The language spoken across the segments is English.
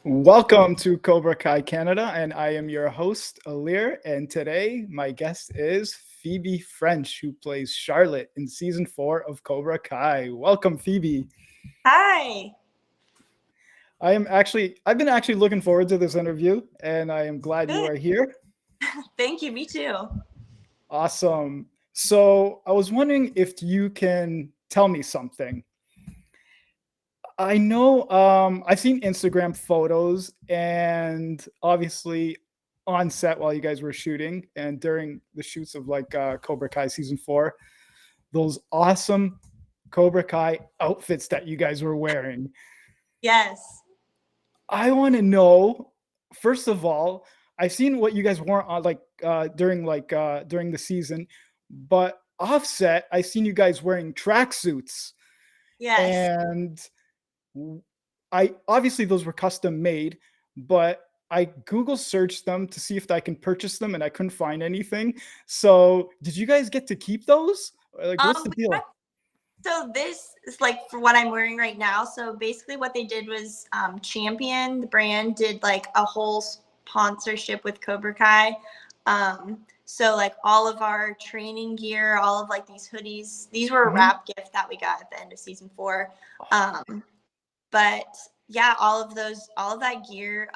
Welcome to Cobra Kai Canada, and I am your host, Alir. And today, my guest is Phoebe French, who plays Charlotte in season 4 of Cobra Kai. Welcome, Phoebe. Hi. I've been actually looking forward to this interview, and I am glad you Good. are here. Thank you. Me too. Awesome. So, I was wondering if you can tell me something. I know I've seen Instagram photos and obviously on set while you guys were shooting and during the shoots of Cobra Kai season 4, those awesome Cobra Kai outfits that you guys were wearing. Yes. I want to know, first of all, I've seen what you guys wore on during the season, but offset, I've seen you guys wearing tracksuits. Yes. And I obviously those were custom made, but I Google searched them to see if I can purchase them and I couldn't find anything. So did you guys get to keep those? Like what's the We deal? so this is like for what I'm wearing right now. So basically what they did was Champion, the brand, did like a whole sponsorship with Cobra Kai. So like all of our training gear, all of like these hoodies, these were a wrap gift that we got at the end of season 4. But yeah, all of that gear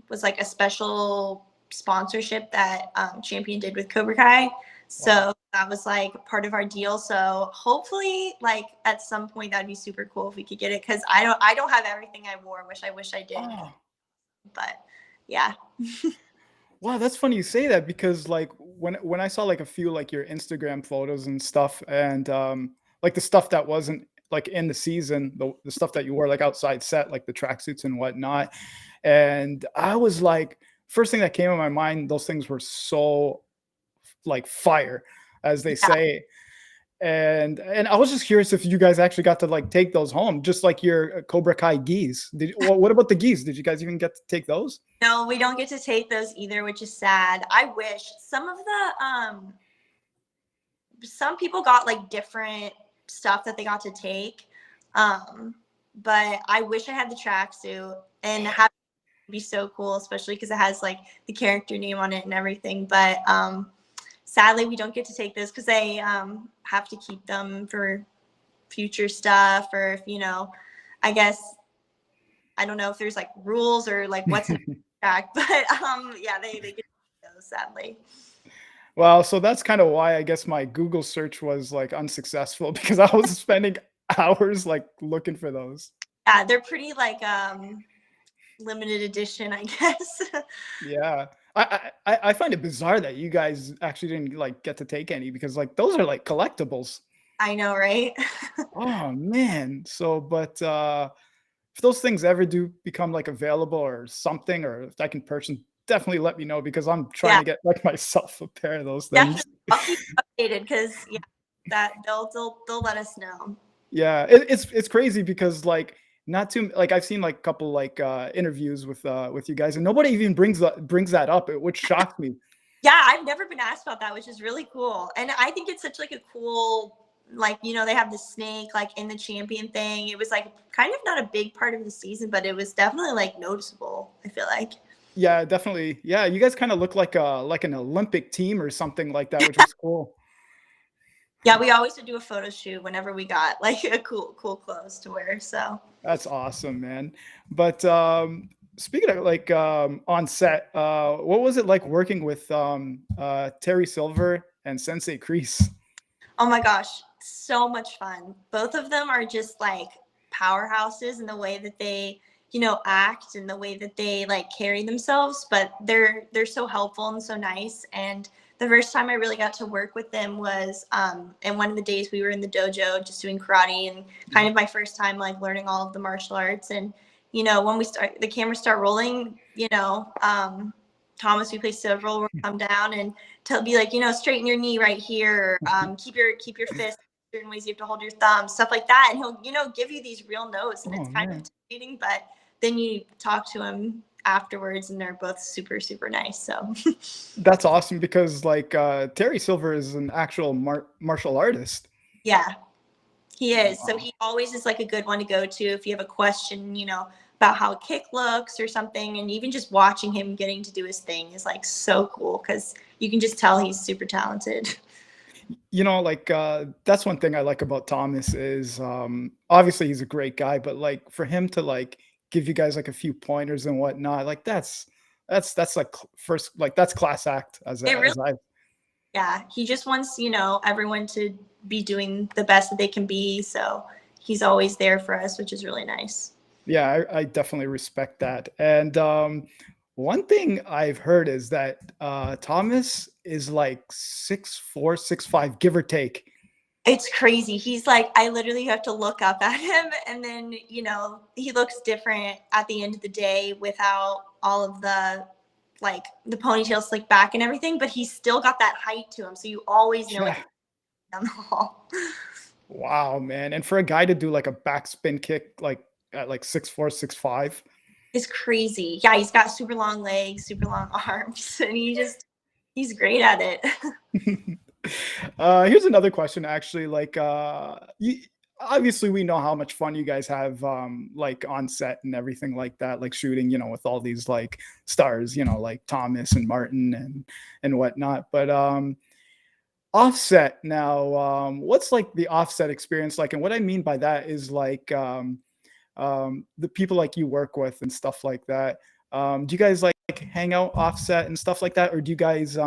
was like a special sponsorship that Champion did with Cobra Kai. So that was like part of our deal. So hopefully, like at some point, that'd be super cool if we could get it. Because I don't have everything I wore. I wish I did. Oh. But yeah. Wow, that's funny you say that because like when I saw like a few like your Instagram photos and stuff and like the stuff that wasn't like in the season, the stuff that you wore like outside set, like the tracksuits and whatnot. And I was like, first thing that came in my mind, those things were so like fire, as they say. And I was just curious if you guys actually got to like take those home, just like your Cobra Kai gis. What about the gis? Did you guys even get to take those? No, we don't get to take those either, which is sad. I wish some of the some people got like different stuff that they got to take. But I wish I had the tracksuit and have it be so cool, especially because it has like the character name on it and everything. But sadly, we don't get to take those because they have to keep them for future stuff, or if I guess I don't know if there's like rules or like what's in the contract, but yeah, they get to take those sadly. Well, so that's kind of why I guess my Google search was like unsuccessful because I was spending hours like looking for those. Yeah, they're pretty like limited edition, I guess. Yeah. I find it bizarre that you guys actually didn't like get to take any because like those are like collectibles. I know, right? Oh man. So but if those things ever do become like available or something, or if I can purchase, definitely let me know because I'm trying Yeah, to get like myself a pair of those things. definitely. I'll keep you updated because yeah, that they'll let us know. Yeah, it's crazy because like not too like I've seen like a couple like interviews with you guys and nobody even brings that up, which shocked me. Yeah, I've never been asked about that, which is really cool. And I think it's such like a cool, like, they have the snake like in the Champion thing. It was like kind of not a big part of the season, but it was definitely like noticeable, I feel like. Yeah, definitely. Yeah, you guys kind of look like an Olympic team or something like that, which was cool. Yeah, we always would do a photo shoot whenever we got like a cool clothes to wear. So That's awesome, man. But speaking of like on set, what was it like working with Terry Silver and Sensei Crease? oh my gosh, so much fun. Both of them are just like powerhouses in the way that they, act and the way that they like carry themselves, but they're so helpful and so nice. And the first time I really got to work with them was in one of the days we were in the dojo just doing karate and kind of my first time like learning all of the martial arts. And when the cameras start rolling, Thomas, who plays Silver, will come down and be like, straighten your knee right here, keep your fist certain ways, you have to hold your thumb, stuff like that. And he'll give you these real notes, and Oh it's kind man. of intimidating, but then you talk to him afterwards and they're both super, super nice. So That's awesome because like Terry Silver is an actual martial artist. yeah, he is. So Wow. he always is like a good one to go to if you have a question, about how a kick looks or something, and even just watching him getting to do his thing is like so cool because you can just tell he's super talented. You know, like, that's one thing I like about Thomas is, obviously he's a great guy, but, like, for him to, like, give you guys, like, a few pointers and whatnot, like, that's, like, first like, that's class act It really, as I yeah, he just wants, everyone to be doing the best that they can be. So he's always there for us, which is really nice. yeah, I definitely respect that, and, one thing I've heard is that, Thomas is, like, 6'4", 6'5", give or take. It's crazy. He's like, I literally have to look up at him. And then, he looks different at the end of the day without all of the ponytail slick back and everything, but he's still got that height to him. So you always know it's Yeah. down the hall. Wow, man, and for a guy to do, like, a backspin kick, like, at, like, 6'4", 6'5". It's crazy. Yeah, he's got super long legs, super long arms, and he's great at it. Here's another question, actually. Like, obviously, we know how much fun you guys have, like on set and everything like that, like shooting, with all these like stars, like Thomas and Martin and whatnot. But offset now, what's like the offset experience like? And what I mean by that is like the people like you work with and stuff like that. Do you guys like hang out offset and stuff like that, or do you guys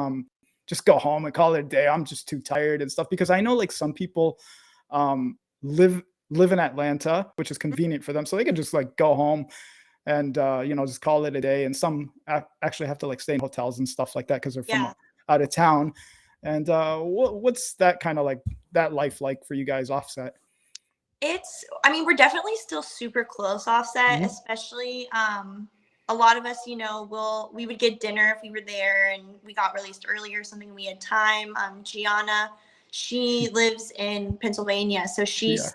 just go home and call it a day? I'm just too tired and stuff because I know like some people live in Atlanta, which is convenient for them, so they can just like go home and just call it a day. And some actually have to like stay in hotels and stuff like that because they're from Yeah. out of town. And what's that kind of like that life like for you guys offset? We're definitely still super close offset, Mhm. especially a lot of us, we would get dinner if we were there and we got released earlier or something, we had time. Gianna, she lives in Pennsylvania, so Yeah, she's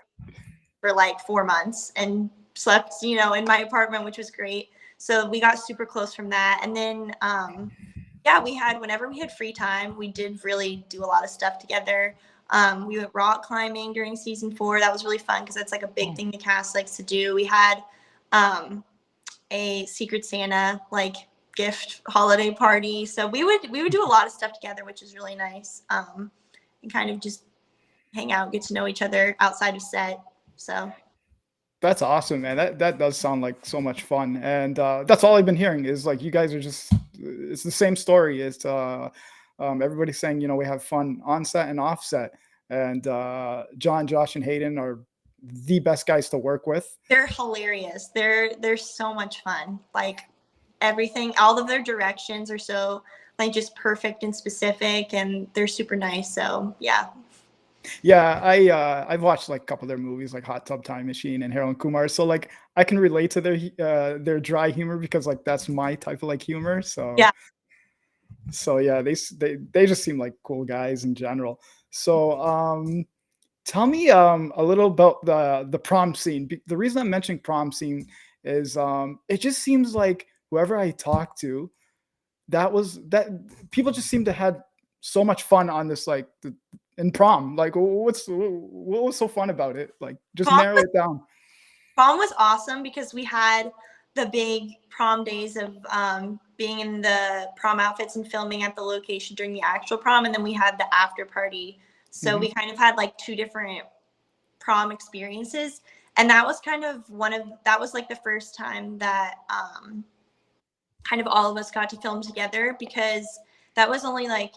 for like 4 months and slept, in my apartment, which was great. So we got super close from that. And then yeah, whenever we had free time, we did really do a lot of stuff together. We went rock climbing during season 4. That was really fun because that's like a big oh, thing the cast likes to do. We had a Secret Santa like gift holiday party, so we would do a lot of stuff together, which is really nice. And kind of just hang out, get to know each other outside of set. So that's awesome, man. That does sound like so much fun. And that's all I've been hearing is like you guys are just it's the same story as everybody's saying, we have fun on set and off set. And John, Josh, and Hayden are the best guys to work with. they're hilarious. They're so much fun. Like everything, all of their directions are so like just perfect and specific, and they're super nice. So yeah. Yeah, I've watched like a couple of their movies like Hot Tub Time Machine and Harold and Kumar. So like I can relate to their dry humor because like that's my type of like humor. So Yeah. so yeah, they just seem like cool guys in general. So tell me a little about the prom scene. The reason I'm mentioning prom scene is it just seems like whoever I talk to, that people just seem to had so much fun on this like in prom. Like what was so fun about it? Like just Prom narrow it down. prom was awesome because we had the big prom days of being in the prom outfits and filming at the location during the actual prom, and then we had the after party. So Mhm. we kind of had like two different prom experiences, and that was kind of that was like the first time that kind of all of us got to film together because that was only like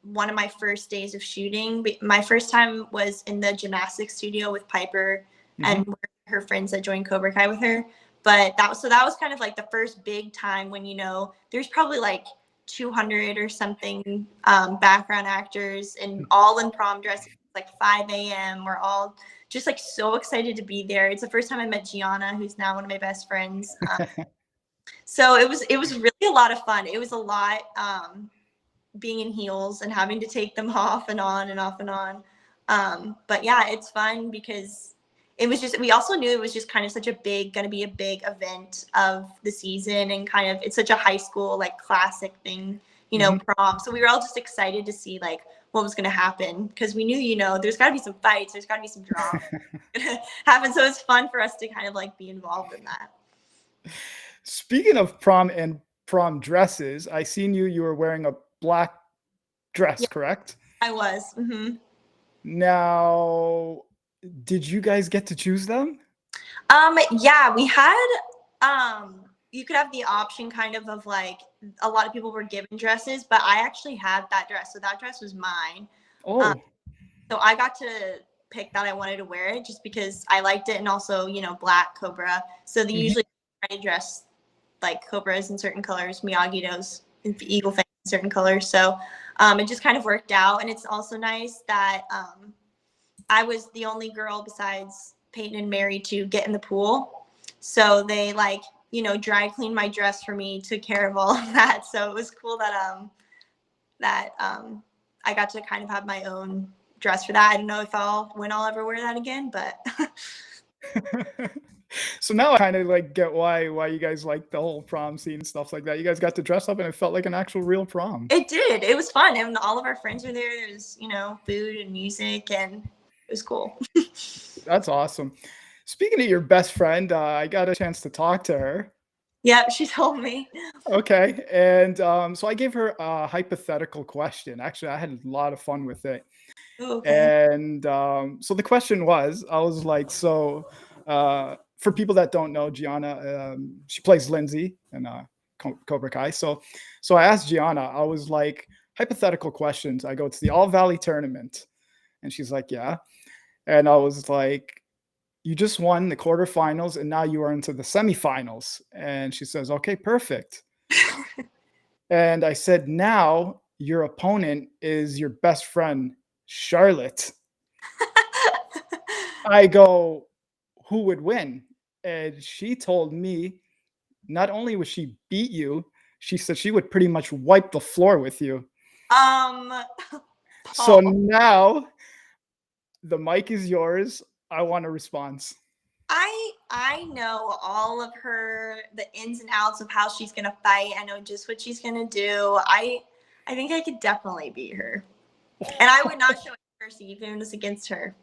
one of my first days of shooting. My first time was in the gymnastics studio with Piper Mhm. and her friends that joined Cobra Kai with her. But that was kind of like the first big time when there's probably like 200 or something background actors and all in prom dress, like 5 a.m. We're all just like so excited to be there. It's the first time I met Gianna, who's now one of my best friends. So it was really a lot of fun. It was a lot. Being in heels and having to take them off and on and off and on. But yeah, it's fun because we also knew it was just kind of going to be a big event of the season, and kind of, it's such a high school, like classic thing, Mhm. prom. So we were all just excited to see like what was going to happen because we knew, there's got to be some fights, there's got to be some drama happen. So it's fun for us to kind of like be involved in that. Speaking of prom and prom dresses, I seen you were wearing a black dress, Yeah, correct? I was. Now, did you guys get to choose them? Yeah, we had you could have the option kind of like a lot of people were given dresses, but I actually had that dress. So that dress was mine. Um, Oh, so I got to pick that I wanted to wear it just because I liked it and also, black Cobra. So they mhm. usually try to dress like Cobras in certain colors, Miyagi Do's and Eagle Fang in certain colors. So it just kind of worked out. And it's also nice that I was the only girl besides Peyton and Mary to get in the pool. So they dry cleaned my dress for me, took care of all of that. So it was cool that I got to kind of have my own dress for that. I don't know if I'll ever wear that again, but So now I kind of like get why you guys like the whole prom scene and stuff like that. You guys got to dress up and it felt like an actual real prom. it did. It was fun. And all of our friends were there. There was, food and music and it was cool. That's awesome. Speaking of your best friend, I got a chance to talk to her. Yep, she told me. Okay, and so I gave her a hypothetical question. Actually, I had a lot of fun with it. Ooh, okay. And so the question was, I was like, so for people that don't know, Gianna, she plays Lindsay in Cobra Kai. So I asked Gianna, I was like, hypothetical questions. I go, it's the All Valley tournament, and she's like, yeah. And I was like, you just won the quarterfinals, and now you are into the semifinals. And she says, okay, perfect. And I said, now your opponent is your best friend, Charlotte. I go, who would win? And she told me not only would she beat you, she said she would pretty much wipe the floor with you. um, So Paul, now the mic is yours. I want a response. I know all of the ins and outs of how she's gonna fight. I know just what she's gonna do. I think I could definitely beat her, and I would not show mercy even if it was against her.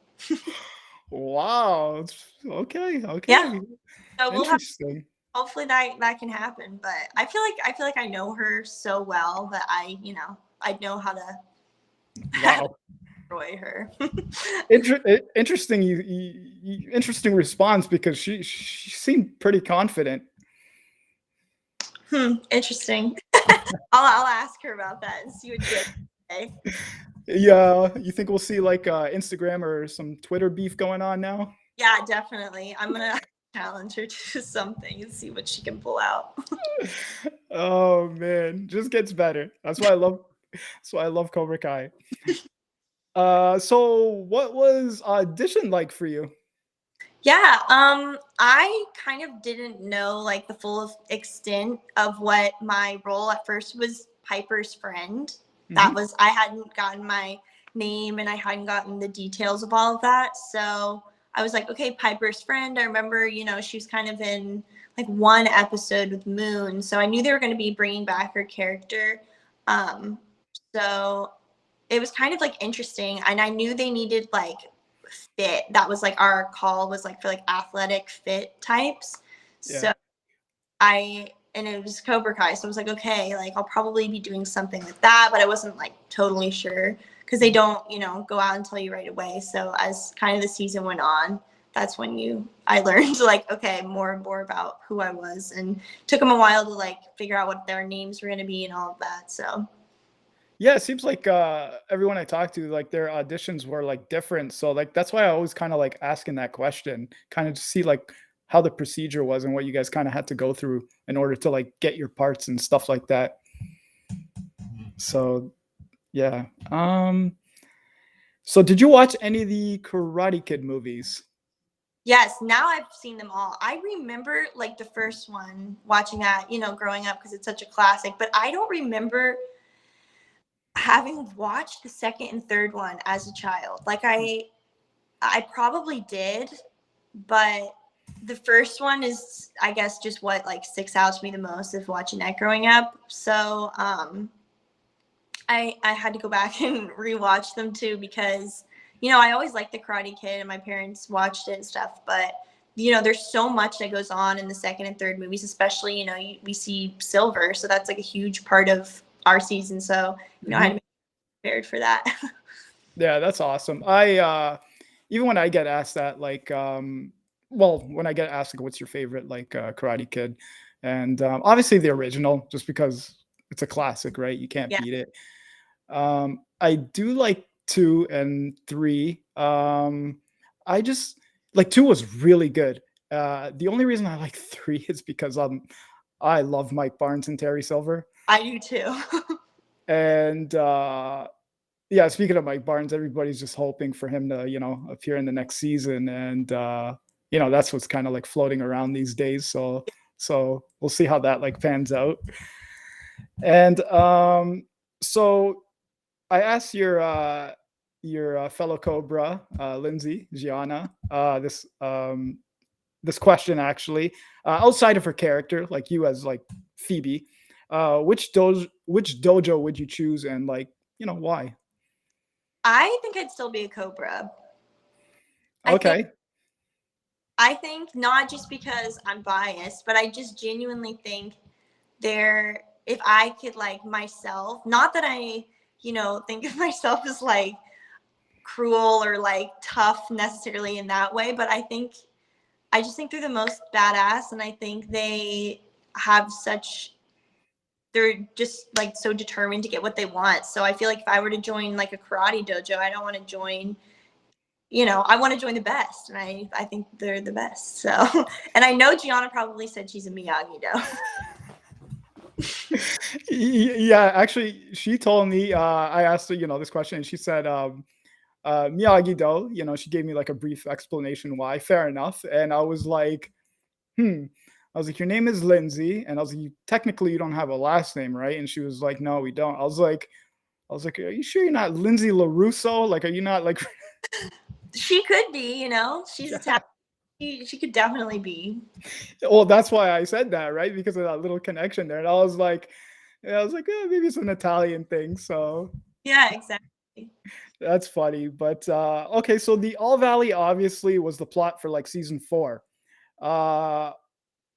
Wow. Okay. Yeah, Okay. so we'll have Interesting. hopefully that can happen. But I feel like I know her so well that I know how to Wow. destroy her. Interesting. Interesting response because she seemed pretty confident. Interesting. I'll ask her about that and see what she has to say. Yeah, you think we'll see like Instagram or some Twitter beef going on now? Yeah, definitely. I'm gonna challenge her to something and see what she can pull out. Oh man, just gets better. That's why I love Cobra Kai. So what was audition like for you? Yeah, I kind of didn't know like the full extent of what my role at first was Piper's friend. That Hmm. was I hadn't gotten my name and I hadn't gotten the details of all of that. So I was like, okay, Piper's friend. I remember, she was kind of in like one episode with Moon. So I knew they were going to be bringing back her character. Um, so it was kind of like interesting. And I knew they needed like fit. That was like our call was like for like athletic fit types. Yeah. So and it was Cobra Kai. So I was like, okay, like I'll probably be doing something like that, but I wasn't like totally sure because they don't, go out and tell you right away. So as kind of the season went on, that's when I learned like, okay, more and more about who I was and took them a while to like figure out what their names were going to be and all of that. So Yeah, it seems like everyone I talked to, like their auditions were like different. So like that's why I always kind of like asking that question, kind of to see like how the procedure was and what you guys kind of had to go through in order to like get your parts and stuff like that. So yeah. So did you watch any of the Karate Kid movies? yes, now I've seen them all. I remember like the first one, watching that, growing up because it's such a classic, but I don't remember having watched the second and third one as a child. Like I probably did, but the first one is I guess just what like sticks out to me the most of watching that growing up. So I had to go back and rewatch them too because I always liked the Karate Kid and my parents watched it and stuff, but there's so much that goes on in the second and third movies, especially, we see Silver. So that's like a huge part of our season. So, I had to be prepared for that. Yeah, that's awesome. I even when I get asked that, like, when I get asked, like, what's your favorite, like, Karate Kid, and obviously the original, just because it's a classic, right? You can't Yeah. beat it. I do like 2 and 3. I just like 2 was really good. The only reason I like 3 is because I love Mike Barnes and Terry Silver. I do too. And yeah, speaking of Mike Barnes, everybody's just hoping for him to, appear in the next season. And that's what's kind of like floating around these days. So we'll see how that like pans out. And so I asked your fellow Cobra, Lindsay Gianna, this question actually, outside of her character, like you as like Phoebe, which dojo would you choose, and like why? I think I'd still be a Cobra. Okay. I think not just because I'm biased, but I just genuinely think if I could like myself, not that I, think of myself as like cruel or like tough necessarily in that way, but I just think they're the most badass, and I think they're just like so determined to get what they want. So I feel like if I were to join like a karate dojo, I don't want to join, I want to join the best, and I think they're the best. So, and I know Gianna probably said she's a Miyagi Do. Yeah, actually, she told me. I asked her, this question, and she said, Miyagi Do. She gave me like a brief explanation why. Fair enough, and I was like, I was like, your name is Lindsay, and I was like, technically you don't have a last name, right? And she was like, no, we don't. I was like, are you sure you're not Lindsay LaRusso? Like, are you not like? She could be, she's Italian. She could definitely be. Well, that's why I said that, right? Because of that little connection there. And I was like, maybe it's an Italian thing. So yeah, exactly. That's funny. But okay, so the All Valley obviously was the plot for like season 4.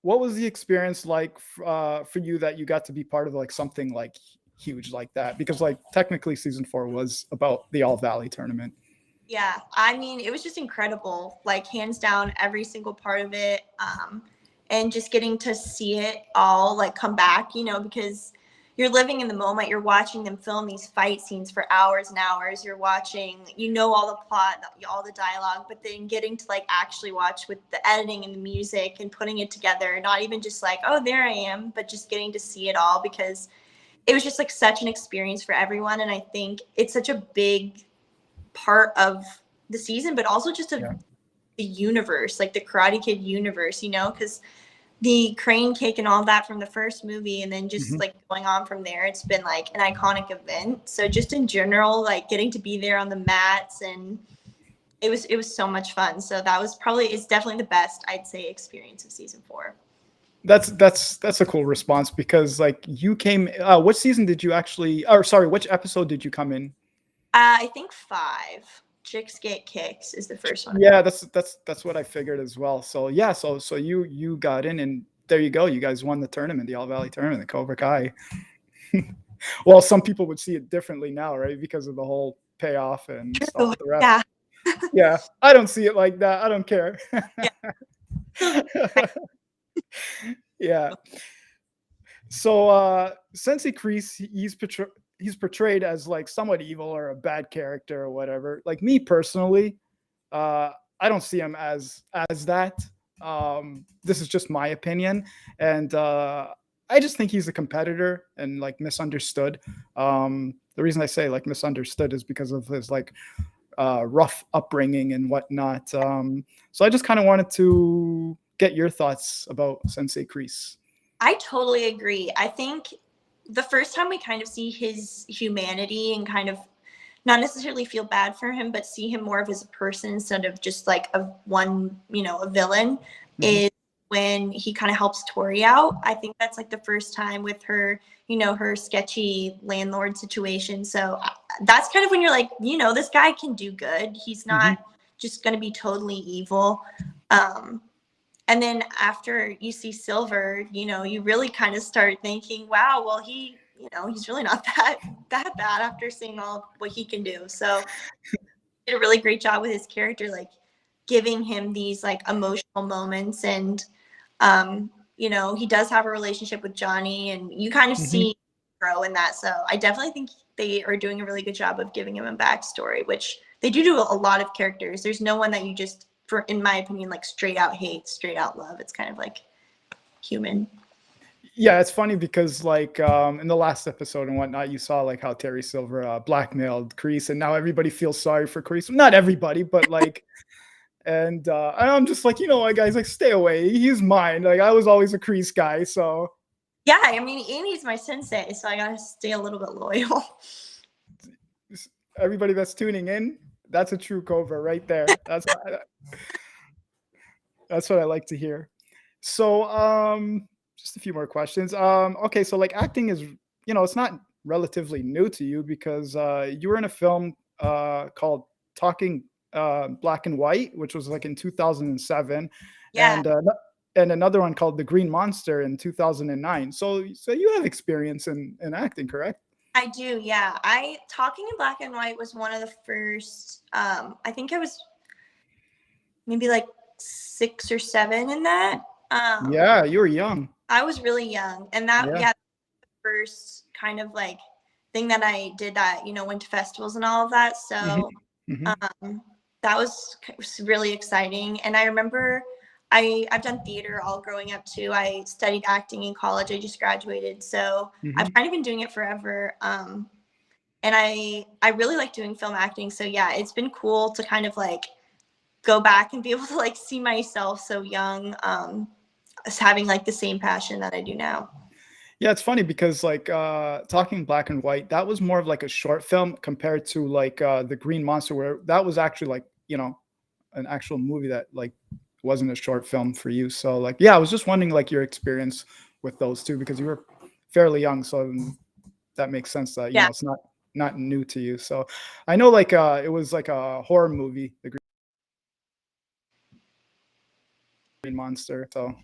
What was the experience like for you that you got to be part of like something like huge like that? Because like technically season 4 was about the All Valley tournament. Yeah, I mean, it was just incredible, like hands down, every single part of it. And just getting to see it all like come back, because you're living in the moment. You're watching them film these fight scenes for hours and hours. You're watching, all the plot, all the dialogue, but then getting to like actually watch with the editing and the music and putting it together, not even just like, oh, there I am, but just getting to see it all, because it was just like such an experience for everyone. And I think it's such a big part of the season, but also just the universe, like the Karate Kid universe, because the crane cake and all that from the first movie, and then just like going on from there, it's been like an iconic event. So just in general, like getting to be there on the mats, and it was so much fun. So that was it's definitely the best, I'd say, experience of season 4. That's a cool response, because like you came what season did you actually, or sorry, which episode did you come in? I think 5. Chicks Get Kicks is the first one. Yeah, that's what I figured as well. So yeah, so you got in, and there you go. You guys won the tournament, the All Valley tournament, the Cobra Kai. Well, some people would see it differently now, right? Because of the whole payoff and stuff with the rest. Yeah. Yeah, I don't see it like that. I don't care. Yeah. So Sensei Crease, he's portrayed as like somewhat evil or a bad character or whatever. Like me personally, I don't see him as that. This is just my opinion, and I just think he's a competitor and like misunderstood. The reason I say like misunderstood is because of his like rough upbringing and whatnot. So I just kind of wanted to get your thoughts about Sensei Crease. I totally agree. I think the first time we kind of see his humanity and kind of not necessarily feel bad for him, but see him more of as a person instead of just like a villain, is when he kind of helps Tory out. I think that's like the first time with her, her sketchy landlord situation. So that's kind of when you're like, this guy can do good. He's not just going to be totally evil. And then after you see Silver, you really kind of start thinking, wow, well, he's really not that bad after seeing all what he can do. So he did a really great job with his character, like giving him these like emotional moments. And he does have a relationship with Johnny, and you kind of Mhm. see grow in that. So I definitely think they are doing a really good job of giving him a backstory, which they do a lot of characters. There's no one that you just, for in my opinion, like straight out hate, straight out love. It's kind of like human. Yeah, it's funny because like in the last episode and whatnot, you saw like how Terry Silver blackmailed Kreese, and now everybody feels sorry for Kreese. Not everybody, but like, and I'm just like, you know what, guys, like stay away. He's mine. Like I was always a Kreese guy, so Yeah, I mean, Amy's my sensei, so I gotta stay a little bit loyal. everybody that's tuning in, that's a true Cobra right there. That's what I like to hear. So, just a few more questions. Okay, so like acting is, it's not relatively new to you because you were in a film called Talking Black and White, which was like in 2007, Yeah, and and another one called The Green Monster in 2009. So you have experience in acting, correct? I do. Yeah, I Talking in Black and White was one of the first. I think I was maybe like 6 or 7 in that. Um, Yeah, you were young. I was really young, and that Yeah. yeah, first kind of like thing that I did that went to festivals and all of that. Hmm. So Hmm. um, that was really exciting. And I remember I've done theater all growing up too. I studied acting in college. I just graduated, so I've Hmm. kind of been doing it forever. And I really like doing film acting. So yeah, it's been cool to kind of like go back and be able to like see myself so young, as having like the same passion that I do now. Yeah, it's funny because like Talking Black and White, that was more of like a short film compared to like The Green Monster, where that was actually like, an actual movie that like wasn't a short film for you. So like yeah, I was just wondering like your experience with those two because you were fairly young. So that makes sense that, Yeah. it's not new to you. So I know like it was like a horror movie, The Green Monster. So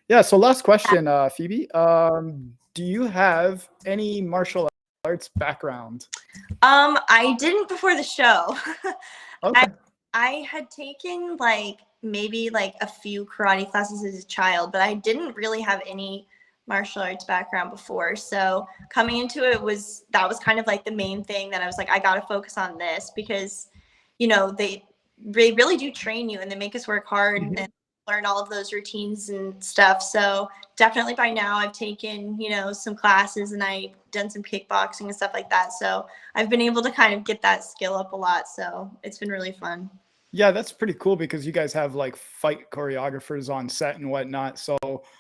yeah, so last question, Phoebe. Do you have any martial arts background? I didn't before the show. I Okay. I had taken like maybe like a few karate classes as a child, but I didn't really have any martial arts background before. So coming into it was kind of like the main thing that I was like, I gotta focus on this because, they really do train you and they make us work hard Mhm. and learn all of those routines and stuff. So definitely by now I've taken, some classes and I've done some kickboxing and stuff like that. So I've been able to kind of get that skill up a lot. So it's been really fun. Yeah, that's pretty cool because you guys have like fight choreographers on set and whatnot. So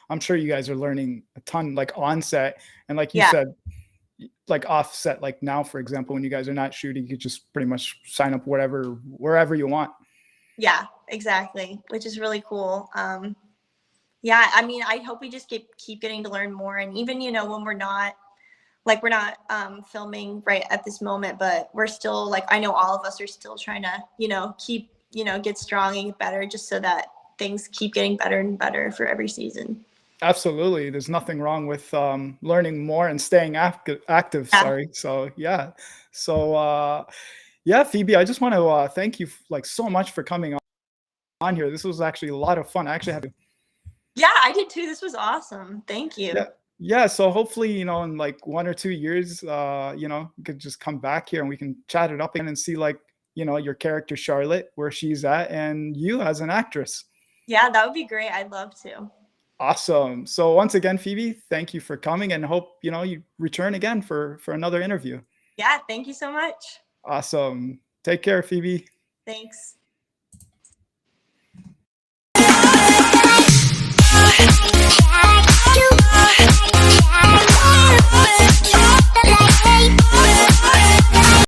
I'm sure you guys are learning a ton like on set. And like you Yeah. said, like off set, like now, for example, when you guys are not shooting, you just pretty much sign up wherever you want. Yeah, exactly. Which is really cool. Yeah, I mean, I hope we just keep getting to learn more. And even, when we're not filming right at this moment, but we're still like, I know all of us are still trying to, keep, get strong and get better just so that things keep getting better and better for every season. Absolutely. There's nothing wrong with learning more and staying active. Yeah. Sorry. So yeah. So yeah, Phoebe, I just want to thank you like so much for coming on here. This was actually a lot of fun. I actually had Yeah, I did too. This was awesome. Thank yeah. you. Yeah, so hopefully, in like 1 or 2 years, you could just come back here and we can chat it up again and see like, your character Charlotte, where she's at, and you as an actress. Yeah, that would be great. I'd love to. Awesome. So once again, Phoebe, thank you for coming and hope, you return again for another interview. Yeah, thank you so much. Awesome. Take care, Phoebe. Thanks.